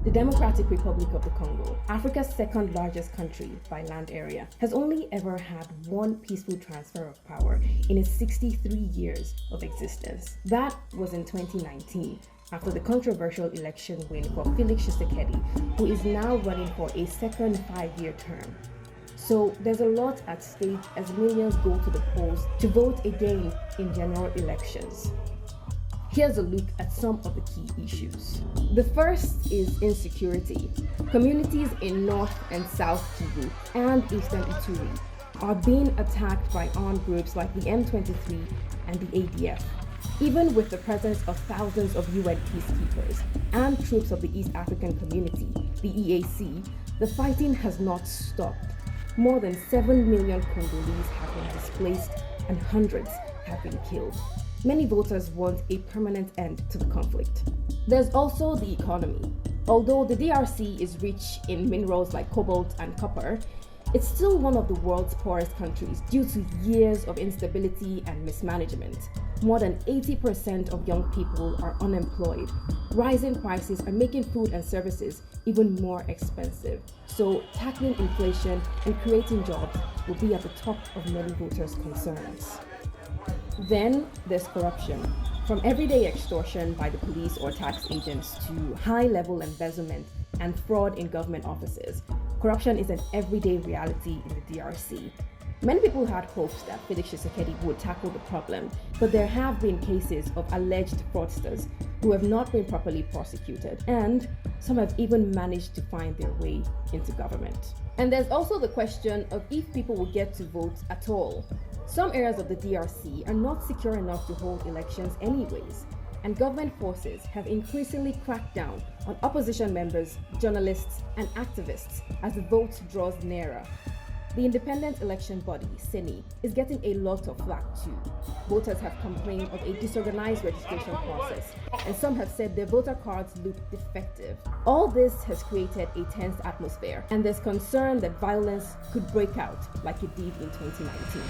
The Democratic Republic of the Congo, Africa's second largest country by land area, has only ever had one peaceful transfer of power in its 63 years of existence. That was in 2019, after the controversial election win for Felix Tshisekedi, who is now running for a second 5-year term. So there's a lot at stake as millions go to the polls to vote again in general elections. Here's a look at some of the key issues. The first is insecurity. Communities in North and South Kivu and Eastern Ituri are being attacked by armed groups like the M23 and the ADF. Even with the presence of thousands of UN peacekeepers and troops of the East African Community, the EAC, the fighting has not stopped. More than 7 million Congolese have been displaced and hundreds have been killed. Many voters want a permanent end to the conflict. There's also the economy. Although the DRC is rich in minerals like cobalt and copper, it's still one of the world's poorest countries due to years of instability and mismanagement. More than 80% of young people are unemployed. Rising prices are making food and services even more expensive. So tackling inflation and creating jobs will be at the top of many voters' concerns. Then there's corruption. From everyday extortion by the police or tax agents to high-level embezzlement and fraud in government offices, corruption is an everyday reality in the DRC. Many people had hopes that Felix Tshisekedi would tackle the problem, but there have been cases of alleged fraudsters who have not been properly prosecuted, and some have even managed to find their way into government. And there's also the question of if people will get to vote at all. Some areas of the DRC are not secure enough to hold elections anyways, and government forces have increasingly cracked down on opposition members, journalists, and activists as the vote draws nearer. The independent election body, CENI, is getting a lot of flack too. Voters have complained of a disorganized registration process, and some have said their voter cards look defective. All this has created a tense atmosphere, and there's concern that violence could break out like it did in 2019.